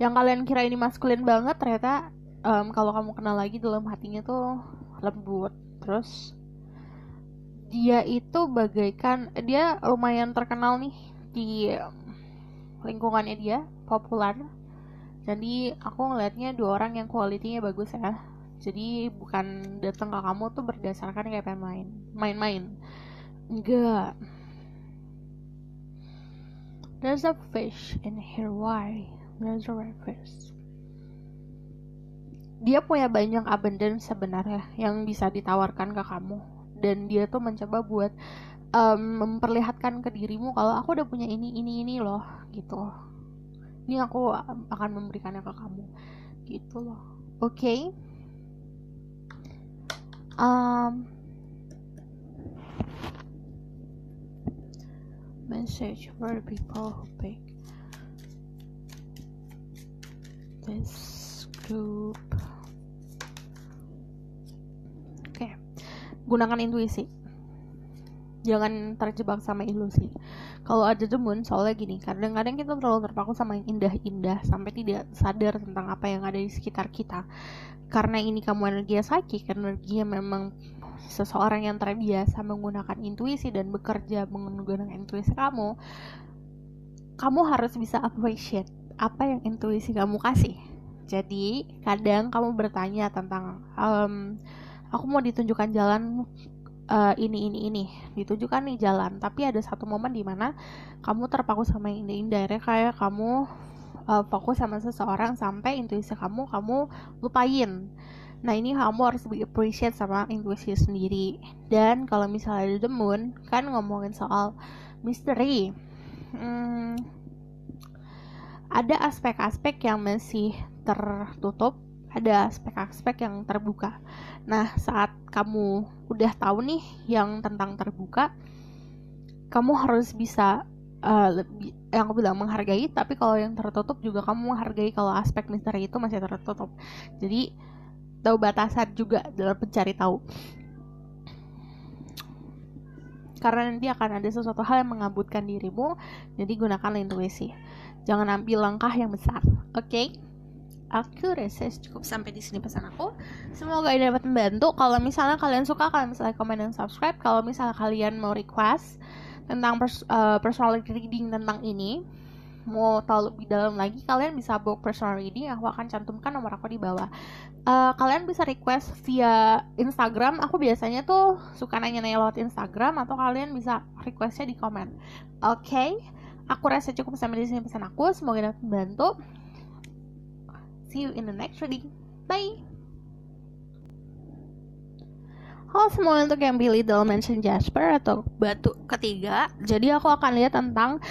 yang kalian kira ini maskulin banget, ternyata kalau kamu kenal lagi dalam hatinya tuh lembut. Terus dia itu bagaikan, dia lumayan terkenal nih di lingkungannya, dia populer. Jadi aku ngelihatnya dua orang yang kualitinya bagus ya. Jadi bukan datang ke kamu tuh berdasarkan kayak pengen main-main. Enggak. There's a fish in here, why? There's a red fish. Dia punya banyak abundance sebenarnya yang bisa ditawarkan ke kamu. Dan dia tuh mencoba buat memperlihatkan ke dirimu kalau aku udah punya ini loh gitu. Ini aku akan memberikannya ke kamu gitu loh. Oke. Message for people who pick this group. Oke. Gunakan intuisi. Jangan terjebak sama ilusi. Kalau ada demun, soalnya gini, kadang-kadang kita terlalu terpaku sama yang indah-indah sampai tidak sadar tentang apa yang ada di sekitar kita. Karena ini kamu energi psychic, energi memang seseorang yang terbiasa menggunakan intuisi dan bekerja menggunakan intuisi kamu harus bisa appreciate apa yang intuisi kamu kasih. Jadi kadang kamu bertanya tentang aku mau ditunjukkan jalan ini ditunjukkan nih jalan, tapi ada satu momen di mana kamu terpaku sama yang indah-indah, kayak kamu fokus sama seseorang sampai intuisi kamu lupain. Nah ini kamu harus appreciate sama intuisi sendiri. Dan kalau misalnya ada the moon, kan ngomongin soal misteri, ada aspek-aspek yang masih tertutup, ada aspek-aspek yang terbuka. Nah saat kamu udah tahu nih yang tentang terbuka, kamu harus bisa lebih, yang aku bilang menghargai. Tapi kalau yang tertutup juga kamu menghargai kalau aspek misteri itu masih tertutup. Jadi tahu batasan juga dalam mencari tahu, karena nanti akan ada sesuatu hal yang mengabutkan dirimu. Jadi gunakan intuisi, jangan ambil langkah yang besar. Oke? Aku rasa cukup sampai di sini pesan aku. Semoga ini dapat membantu. Kalau misalnya kalian suka, kalian bisa like, comment, dan subscribe. Kalau misalnya kalian mau request tentang personal reading tentang ini, mau tahu lebih dalam lagi, kalian bisa book personal reading. Aku akan cantumkan nomor aku di bawah. Kalian bisa request via Instagram. Aku biasanya tuh suka nanya-nanya lewat Instagram, atau kalian bisa requestnya di komen. Oke? Aku rasa cukup sampai di sini pesan aku. Semoga dapat membantu. See you in the next reading. Bye. Halo semua, untuk yang pilih Dimension Jasper atau batu ketiga, jadi aku akan lihat tentang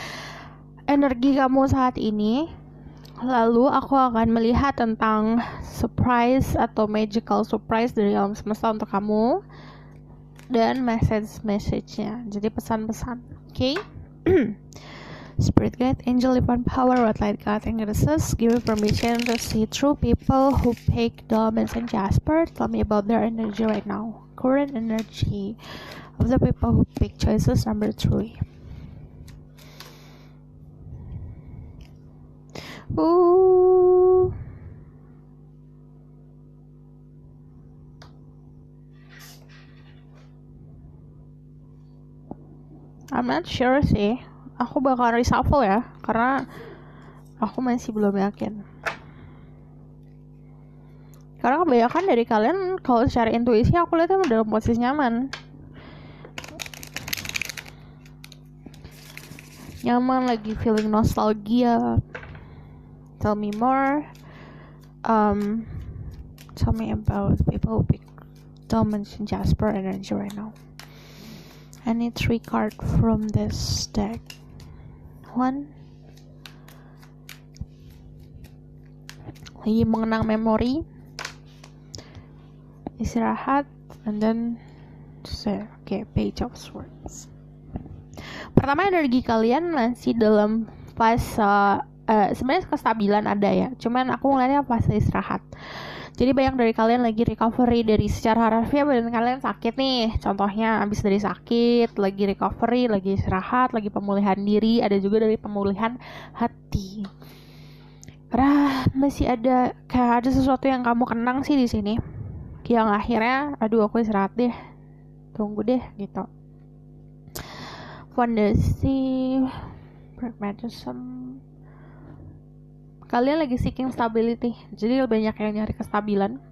energi kamu saat ini. Lalu aku akan melihat tentang surprise atau magical surprise dari alam semesta untuk kamu, dan message-nya, jadi pesan-pesan. Oke? Spirit guide, angel, divine power, what light God and goddesses, give me permission to see through people who pick Dimension Jasper. Tell me about their energy right now. Current energy of the people who pick choices number 3. Ooh. I'm not sure sih. Aku bakal reshuffle ya, karena aku masih belum yakin. Karena kebanyakan dari kalian kalau secara intuisi aku lihatnya dalam posisi nyaman. Nyaman, lagi feeling nostalgia. Tell me more. Tell me about people who pick Dimension Jasper energy right now. I need 3 cards from this deck. 1. Lagi mengenang memori, istirahat, and then Page of Swords. Pertama, energi kalian masih dalam fase sebenarnya kestabilan ada ya, cuman aku ngeliatnya fase istirahat. Jadi banyak dari kalian lagi recovery dari secara harfiah badan kalian sakit nih. Contohnya abis dari sakit, lagi recovery, lagi istirahat, lagi pemulihan diri, ada juga dari pemulihan hati. Karena masih ada kayak ada sesuatu yang kamu kenang sih di sini. Yang akhirnya, aduh aku istirahat deh, tunggu deh gitu. Fondasi, pragmatism. Kalian lagi seeking stability, jadi banyak yang nyari kestabilan.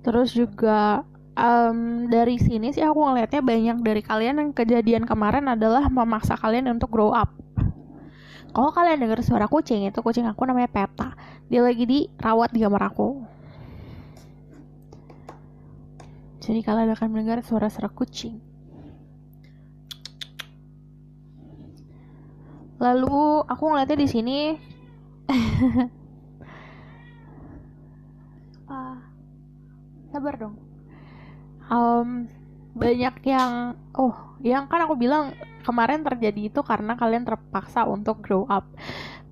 Terus juga dari sini sih aku ngelihatnya banyak dari kalian yang kejadian kemarin adalah memaksa kalian untuk grow up. Kalau kalian dengar suara kucing, itu kucing aku namanya Peta. Dia lagi dirawat di kamar aku. Jadi kalian akan mendengar suara-suara kucing. Lalu aku ngeliatnya di sini sabar dong. Banyak yang kan aku bilang kemarin terjadi itu karena kalian terpaksa untuk grow up.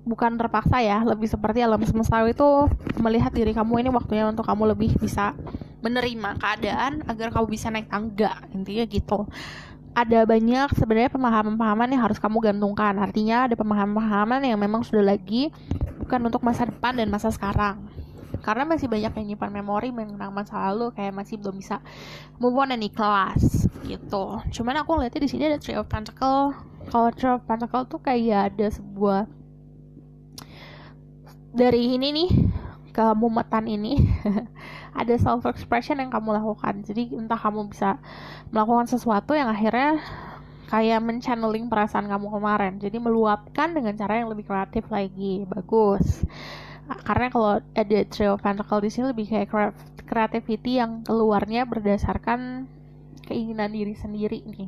Bukan terpaksa ya, lebih seperti alam semesta itu melihat diri kamu ini waktunya untuk kamu lebih bisa menerima keadaan agar kamu bisa naik tangga, intinya gitu. Ada banyak sebenarnya pemahaman-pemahaman yang harus kamu gantungkan. Artinya ada pemahaman-pemahaman yang memang sudah lagi bukan untuk masa depan dan masa sekarang. Karena masih banyak yang nyimpan memori mengenang masa lalu, kayak masih belum bisa move on dan ikhlas gitu. Cuman aku ngeliatnya di sini ada Three of Pentacles. Kalau Three of Pentacles tuh kayak ada sebuah dari ini nih kemumetan ini ada self expression yang kamu lakukan. Jadi entah kamu bisa melakukan sesuatu yang akhirnya kayak menchanneling perasaan kamu kemarin, jadi meluapkan dengan cara yang lebih kreatif lagi. Bagus. Karena kalau ada Three of Pentacles di sini lebih kayak creativity yang keluarnya berdasarkan keinginan diri sendiri nih.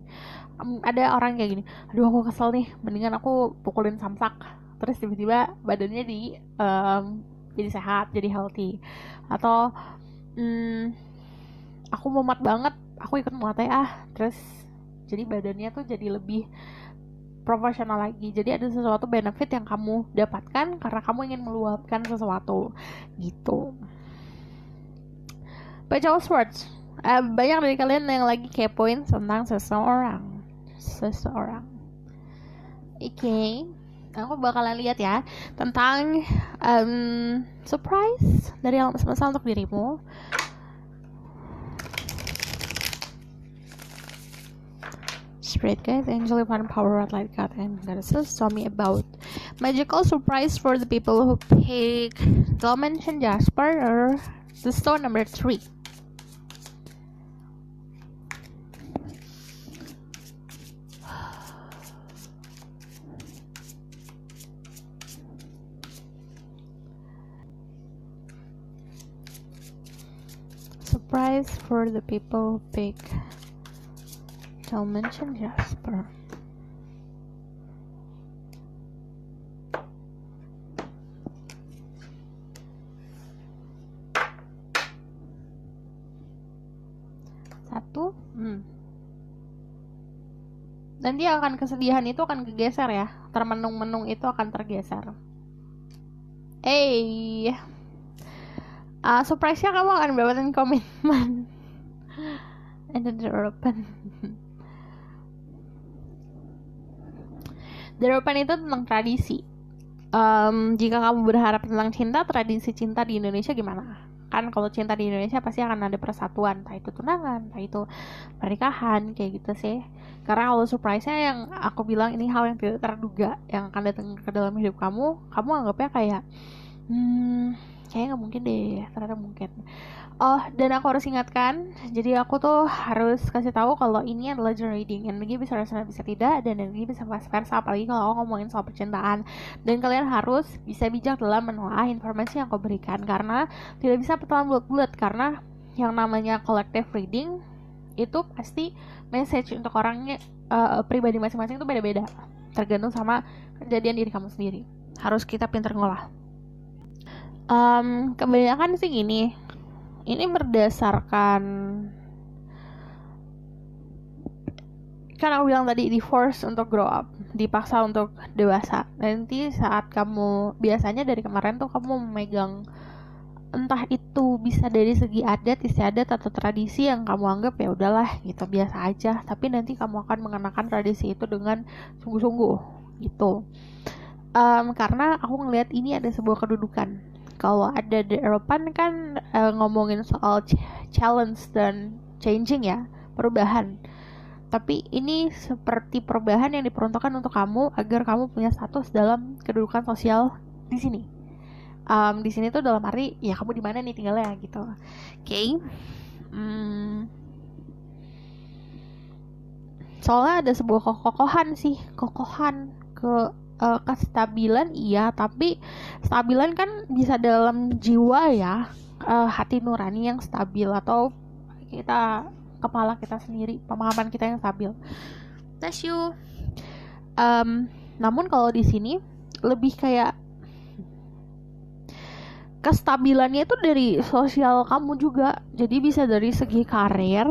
Ada orang kayak gini, aduh aku kesel nih, mendingan aku pukulin samsak, terus tiba-tiba badannya jadi sehat, jadi healthy. Atau aku mumet banget, aku ikut muay thai terus jadi badannya tuh jadi lebih profesional lagi. Jadi ada sesuatu benefit yang kamu dapatkan karena kamu ingin meluapkan sesuatu gitu. Page of Swords. Banyak dari kalian yang lagi kepoin tentang seseorang. Oke. Aku bakalan lihat ya tentang surprise dari alam semesta untuk dirimu. Spirit guide, angel, divine power, light, God, and goddesses. Tell me about magical surprise for the people who pick Dimension Jasper or the stone number 3. Surprise for the people who pick Dimension Jasper. Satu. Nanti akan kesedihan itu akan kegeser ya. Termenung-menung itu akan tergeser. Surprise-nya kamu akan mendapatkan komitmen. And then the open. Deropan itu tentang tradisi. Jika kamu berharap tentang cinta, tradisi cinta di Indonesia gimana? Kan kalau cinta di Indonesia pasti akan ada persatuan, entah itu tunangan, entah itu pernikahan, kayak gitu sih. Karena kalau surprise-nya yang aku bilang ini hal yang tidak terduga yang akan datang ke dalam hidup kamu anggapnya kayak kayaknya nggak mungkin deh, ternyata mungkin. Dan aku harus ingatkan, jadi aku tuh harus kasih tahu kalau ini adalah journal reading. Energi bisa resonate, bisa tidak, dan energi bisa vice versa, apalagi kalau aku ngomongin soal percintaan. Dan kalian harus bisa bijak dalam menelaah informasi yang aku berikan, karena tidak bisa petelan bulat-bulat, karena yang namanya collective reading itu pasti message untuk orangnya pribadi masing-masing itu beda-beda, tergantung sama kejadian diri kamu sendiri. Harus kita pintar ngolah. Kebanyakan sih gini, ini berdasarkan kan aku bilang tadi, di force untuk grow up, dipaksa untuk dewasa. Nanti saat kamu biasanya dari kemarin tuh kamu memegang entah itu bisa dari segi adat, istiadat atau tradisi yang kamu anggap ya udahlah gitu biasa aja, tapi nanti kamu akan mengenakan tradisi itu dengan sungguh-sungguh gitu. Karena aku ngelihat ini ada sebuah kedudukan. Kalau ada di Eropa kan ngomongin soal challenge dan changing ya, perubahan. Tapi ini seperti perubahan yang diperuntukkan untuk kamu agar kamu punya status dalam kedudukan sosial di sini. Di sini tuh dalam arti ya kamu di mana nih tinggalnya gitu. Oke. Soalnya ada sebuah kokohan kestabilan iya, tapi stabilan kan bisa dalam jiwa ya, hati nurani yang stabil atau kepala kita sendiri, pemahaman kita yang stabil. Bless you. Namun kalau di sini lebih kayak kestabilannya itu dari sosial kamu juga, jadi bisa dari segi karir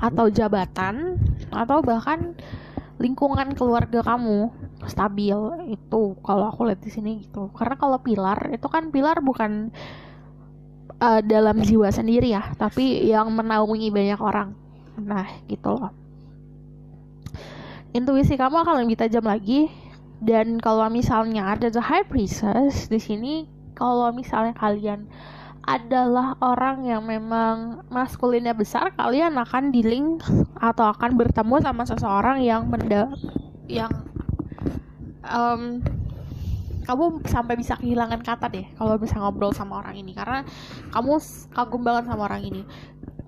atau jabatan atau bahkan lingkungan keluarga kamu stabil. Itu kalau aku lihat di sini gitu. Karena kalau pilar itu kan pilar bukan dalam jiwa sendiri ya, tapi yang menaungi banyak orang. Nah gitu loh, intuisi kamu akan lebih tajam lagi. Dan kalau misalnya ada the high priestess di sini, kalau misalnya kalian adalah orang yang memang maskulinnya besar, kalian akan di-link atau akan bertemu sama seseorang yang kamu sampai bisa kehilangan kata deh kalau bisa ngobrol sama orang ini, karena kamu kagum banget sama orang ini.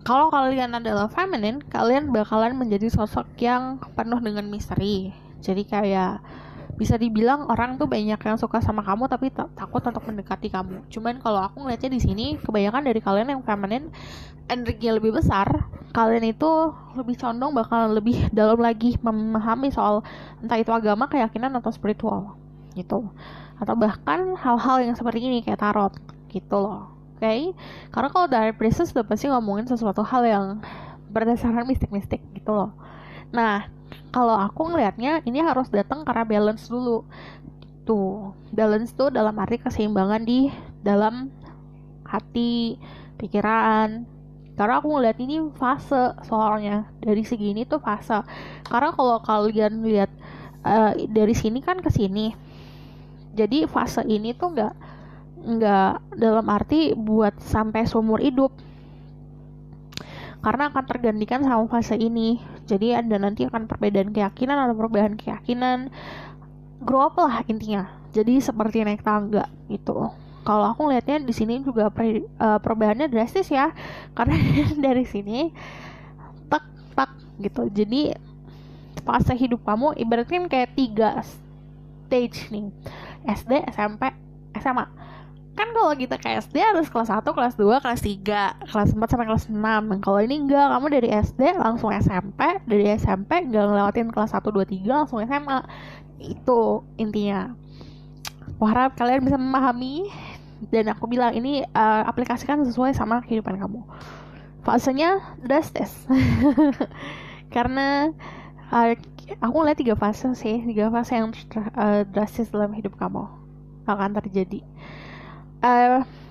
Kalau kalian adalah feminine, kalian bakalan menjadi sosok yang penuh dengan misteri. Jadi kayak bisa dibilang orang tuh banyak yang suka sama kamu tapi takut untuk mendekati kamu. Cuman kalau aku ngeliatnya di sini, kebanyakan dari kalian yang feminine, energinya lebih besar, kalian itu lebih condong bakalan lebih dalam lagi memahami soal entah itu agama, keyakinan atau spiritual gitu, atau bahkan hal-hal yang seperti ini kayak tarot gitu loh. Oke? Karena kalau dari priestess udah pasti ngomongin sesuatu hal yang berdasarkan mistik-mistik gitu loh. Nah, kalau aku ngelihatnya ini harus datang karena balance dulu. Tuh, balance tuh dalam arti keseimbangan di dalam hati, pikiran. Karena aku ngelihat ini fase, soalnya dari segi ini tuh fase. Karena kalau kalian lihat dari sini kan ke sini, jadi fase ini tuh nggak dalam arti buat sampai seumur hidup, karena akan tergantikan sama fase ini. Jadi ada nanti akan perbedaan keyakinan atau perubahan keyakinan, grow up lah intinya. Jadi seperti naik tangga gitu. Kalau aku lihatnya di sini juga perubahannya drastis ya, karena dari sini tak gitu. Jadi fase hidup kamu ibaratnya kayak 3 stage nih, SD, SMP, SMA. Kan kalau kita ke SD harus kelas 1, kelas 2, kelas 3, kelas 4 sampai kelas 6. Kalau ini enggak, kamu dari SD langsung SMP, dari SMP enggak ngelewatin kelas 1, 2, 3 langsung SMA. Itu intinya. Aku harap kalian bisa memahami, dan aku bilang ini aplikasikan sesuai sama kehidupan kamu. Fasenya drastis. Karena aku lihat 3 fase yang drastis dalam hidup kamu akan terjadi.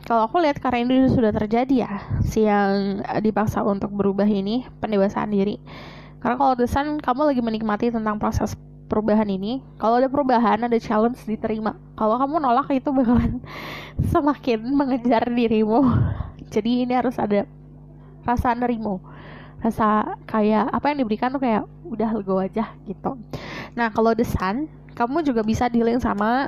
Kalau aku lihat karena ini sudah terjadi ya, si yang dipaksa untuk berubah ini pendewasaan diri. Karena kalau desan kamu lagi menikmati tentang proses perubahan ini. Kalau ada perubahan, ada challenge, diterima. Kalau kamu nolak, itu bakalan semakin mengejar dirimu. Jadi ini harus ada rasa nerimo, rasa kayak apa yang diberikan tuh kayak udah legowo aja gitu. Nah kalau desan, kamu juga bisa dealing sama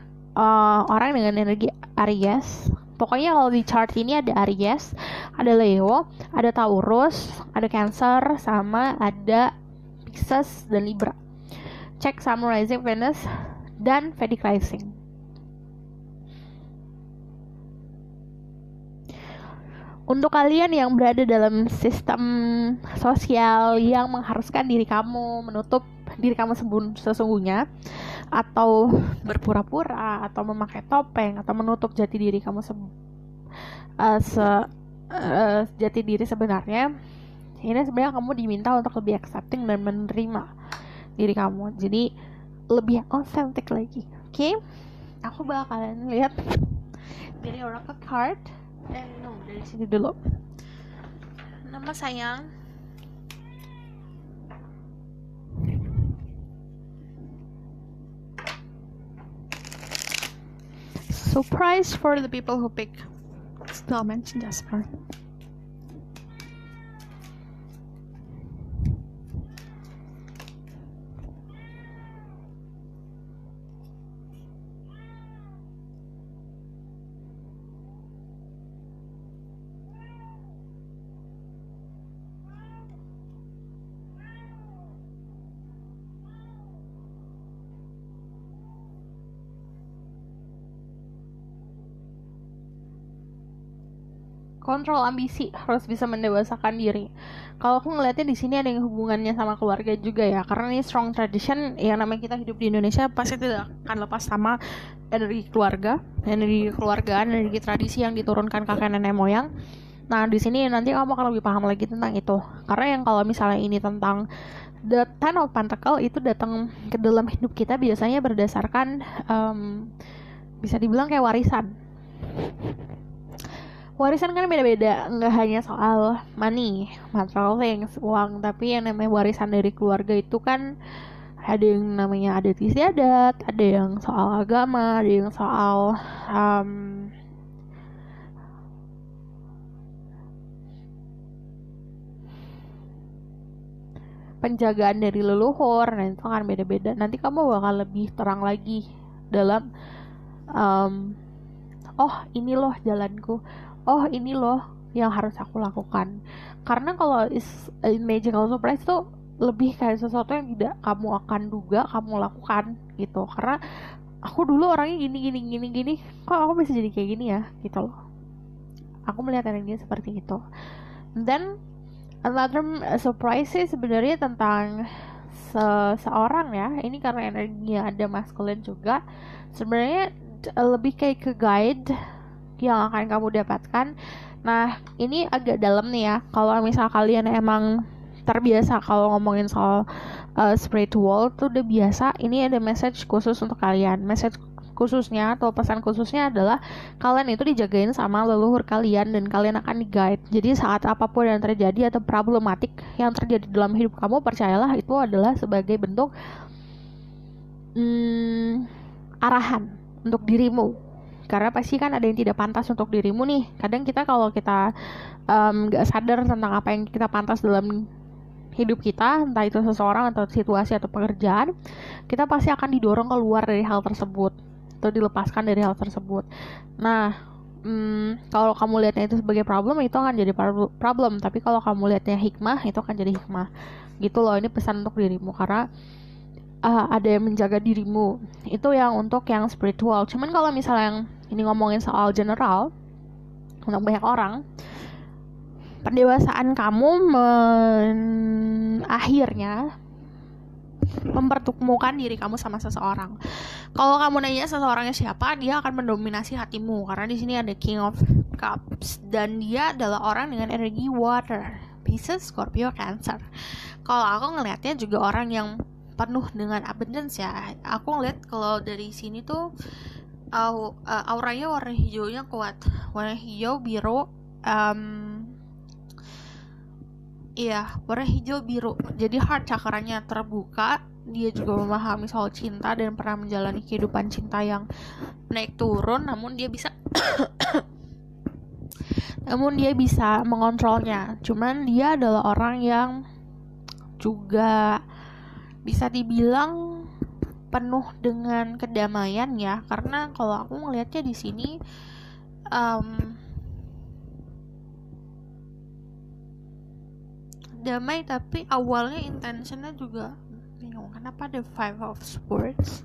orang dengan energi Aries. Pokoknya kalau di chart ini ada Aries, ada Leo, ada Taurus, ada Cancer, sama ada Pisces dan Libra. Cek Sun Rising Venus dan Vedic Rising. Untuk kalian yang berada dalam sistem sosial yang mengharuskan diri kamu menutup diri kamu sesungguhnya, atau berpura-pura, atau memakai topeng, atau menutup jati diri kamu jati diri sebenarnya, ini sebenarnya kamu diminta untuk lebih accepting dan menerima diri kamu, jadi lebih authentic lagi. Oke? Aku bakalan lihat dari oracle card No, dari sini dulu. Nama sayang. Surprise for the people who pick Dimension Jasper. Kontrol ambisi, harus bisa mendewasakan diri. Kalau aku ngelihatnya di sini ada yang hubungannya sama keluarga juga ya, karena ini strong tradition yang namanya kita hidup di Indonesia pasti tidak akan lepas sama energi keluarga, energi keluargaan, energi tradisi yang diturunkan kakek nenek moyang. Nah di sini nanti kamu akan lebih paham lagi tentang itu, karena yang kalau misalnya ini tentang the Ten of Pentacle itu datang ke dalam hidup kita biasanya berdasarkan bisa dibilang kayak warisan. Warisan kan beda-beda, nggak hanya soal money, material things, uang, tapi yang namanya warisan dari keluarga itu kan ada yang namanya adat istiadat, ada yang soal agama, ada yang soal penjagaan dari leluhur. Nah itu kan beda-beda. Nanti kamu bakal lebih terang lagi dalam oh ini loh jalanku, oh ini loh yang harus aku lakukan. Karena kalau magical surprise tuh lebih kayak sesuatu yang tidak kamu akan duga kamu lakukan gitu. Karena aku dulu orangnya gini, kok aku bisa jadi kayak gini ya gitu loh. Aku melihat energinya seperti itu. Dan another surprise sih sebenarnya tentang seseorang ya. Ini karena energinya ada maskulin juga. Sebenarnya lebih kayak ke guide yang akan kamu dapatkan. Nah ini agak dalam nih ya. Kalau misal kalian emang terbiasa kalau ngomongin soal spiritual tuh udah biasa, ini ada message khusus untuk kalian. Message khususnya atau pesan khususnya adalah kalian itu dijagain sama leluhur kalian dan kalian akan di-guide. Jadi saat apapun yang terjadi atau problematik yang terjadi dalam hidup kamu, percayalah itu adalah sebagai bentuk arahan untuk dirimu. Karena pasti kan ada yang tidak pantas untuk dirimu nih. Kadang kita kalau kita gak sadar tentang apa yang kita pantas dalam hidup kita, entah itu seseorang atau situasi atau pekerjaan, kita pasti akan didorong keluar dari hal tersebut atau dilepaskan dari hal tersebut. Nah kalau kamu lihatnya itu sebagai problem, itu akan jadi problem. Tapi kalau kamu lihatnya hikmah, itu akan jadi hikmah gitu loh. Ini pesan untuk dirimu, karena ada yang menjaga dirimu. Itu yang untuk yang spiritual. Cuman kalau misalnya yang ini ngomongin soal general untuk banyak orang, pendewasaan kamu akhirnya mempertemukan diri kamu sama seseorang. Kalau kamu nanya seseorangnya siapa, dia akan mendominasi hatimu karena di sini ada King of Cups dan dia adalah orang dengan energi water, Pisces, Scorpio, Cancer. Kalau aku ngelihatnya juga orang yang penuh dengan abundance ya. Aku ngeliat kalau dari sini tuh auranya warna hijaunya kuat, warna hijau biru. Warna hijau biru. Jadi heart chakranya terbuka. Dia juga memahami soal cinta dan pernah menjalani kehidupan cinta yang naik turun, namun dia bisa mengontrolnya. Cuman dia adalah orang yang juga bisa dibilang penuh dengan kedamaian ya. Karena kalau aku ngelihatnya di sini damai, tapi awalnya intentionnya juga bingung. Kenapa ada Five of Swords?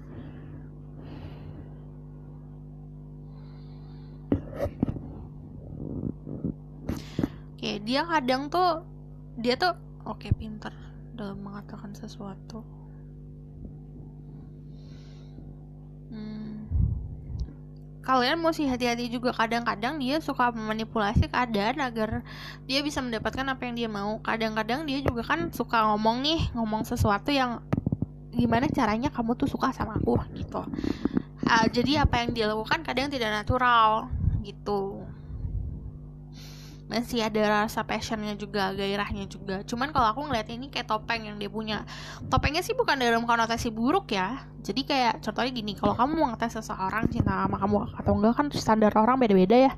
Oke, dia kadang tuh pintar dalam mengatakan sesuatu. Kalian mesti hati-hati juga. Kadang-kadang dia suka memanipulasi keadaan agar dia bisa mendapatkan apa yang dia mau. Kadang-kadang dia juga kan suka ngomong sesuatu yang gimana caranya kamu tuh suka sama aku gitu. Jadi apa yang dia lakukan kadang tidak natural gitu. masih ada rasa passionnya juga, gairahnya juga. Cuman kalau aku ngeliat ini kayak topeng yang dia punya. Topengnya sih bukan dalam konotasi buruk ya. Jadi kayak contohnya gini, kalau kamu mau ngetes seseorang cinta sama kamu atau enggak kan standar orang beda-beda ya.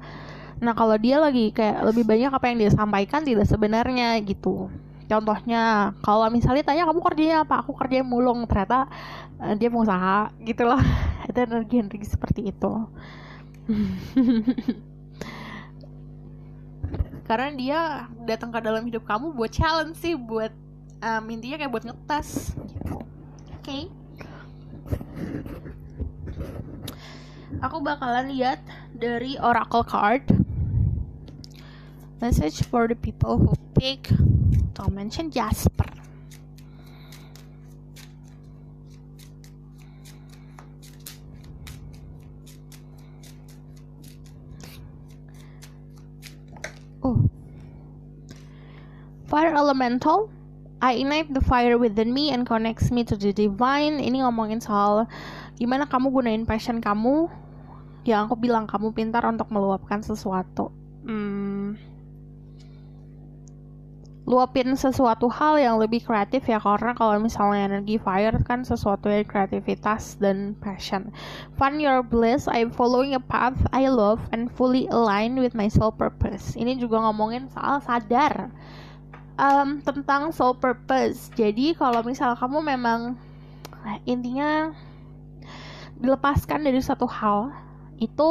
Nah kalau dia lagi kayak lebih banyak apa yang dia sampaikan tidak sebenarnya gitu. Contohnya kalau misalnya tanya kamu kerjanya apa, aku kerjanya mulung, ternyata dia pengusaha gitu loh. Itu energi seperti itu. Karena dia datang ke dalam hidup kamu buat challenge sih, buat intinya kayak buat ngetes gitu. Oke. Aku bakalan lihat dari oracle card. Message for the people who pick Dimension Jasper. Fire elemental, I ignite the fire within me and connects me to the divine. Ini ngomongin soal gimana kamu gunain passion kamu. Yang aku bilang kamu pintar untuk meluapkan sesuatu. Luapin sesuatu hal yang lebih kreatif ya, karena kalau misalnya energi fire kan sesuatu yang kreativitas dan passion. Find your bliss, I'm following a path I love and fully aligned with my soul purpose. Ini juga ngomongin soal sadar tentang soul purpose. Jadi kalau misal kamu memang intinya dilepaskan dari satu hal, itu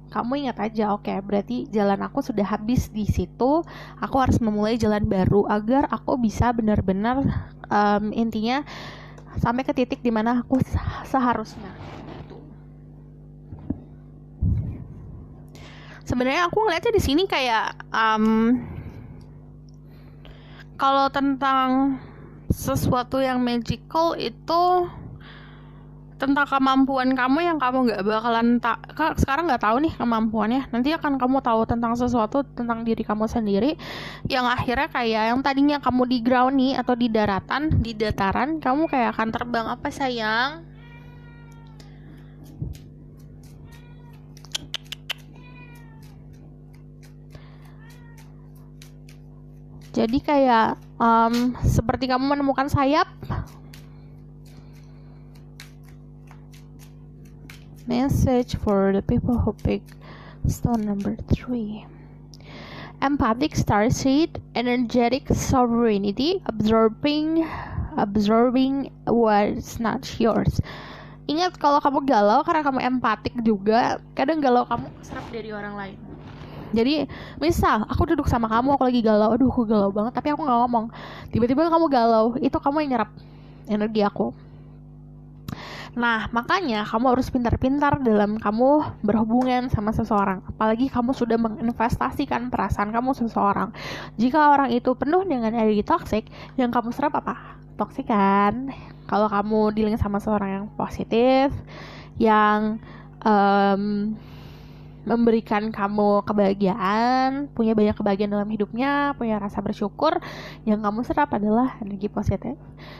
kamu ingat aja, oke, berarti jalan aku sudah habis di situ. Aku harus memulai jalan baru agar aku bisa benar-benar intinya sampai ke titik dimana aku seharusnya. Sebenarnya aku ngeliatnya di sini kayak kalau tentang sesuatu yang magical itu tentang kemampuan kamu yang kamu nggak bakalan sekarang nggak tahu nih kemampuannya, nanti akan kamu tahu tentang sesuatu tentang diri kamu sendiri yang akhirnya kayak yang tadinya kamu di ground nih atau di daratan, di dataran, kamu kayak akan terbang. Apa sayang? Jadi kayak seperti kamu menemukan sayap. Message for the people who pick stone number 3. Empathic starseed, energetic sovereignty, absorbing what's not yours. Ingat kalau kamu galau karena kamu empatik juga, kadang galau kamu keserap dari orang lain. Jadi misal aku duduk sama kamu, aku lagi galau, aduh aku galau banget, tapi aku gak ngomong, tiba-tiba kamu galau, itu kamu yang nyerap energi aku. Nah, makanya kamu harus pintar-pintar dalam kamu berhubungan sama seseorang. Apalagi kamu sudah menginvestasikan perasaan kamu seseorang. Jika orang itu penuh dengan energi toksik, yang kamu serap apa? Toksik kan? Kalau kamu dealing sama seseorang yang positif, yang memberikan kamu kebahagiaan, punya banyak kebahagiaan dalam hidupnya, punya rasa bersyukur, yang kamu serap adalah energi positif.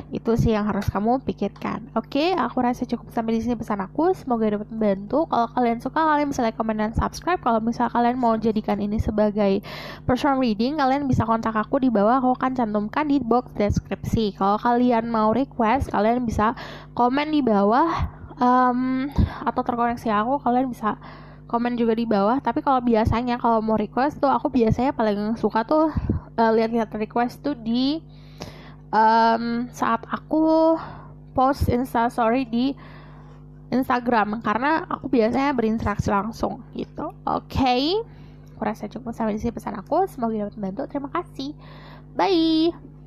Itu sih yang harus kamu pikirkan. Oke, aku rasa cukup sampai di sini pesan aku. Semoga dapat membantu. Kalau kalian suka, kalian bisa like, comment, dan subscribe. Kalau misalnya kalian mau jadikan ini sebagai personal reading, kalian bisa kontak aku di bawah. Aku akan cantumkan di box deskripsi. Kalau kalian mau request, kalian bisa komen di bawah atau terkoneksi aku, kalian bisa komen juga di bawah. Tapi kalau biasanya kalau mau request tuh aku biasanya paling suka tuh lihat-lihat request tuh di saat aku post Instastory di Instagram, karena aku biasanya berinteraksi langsung gitu. Oke, aku rasa cukup sampai di sini pesan aku. Semoga dapat membantu. Terima kasih. Bye.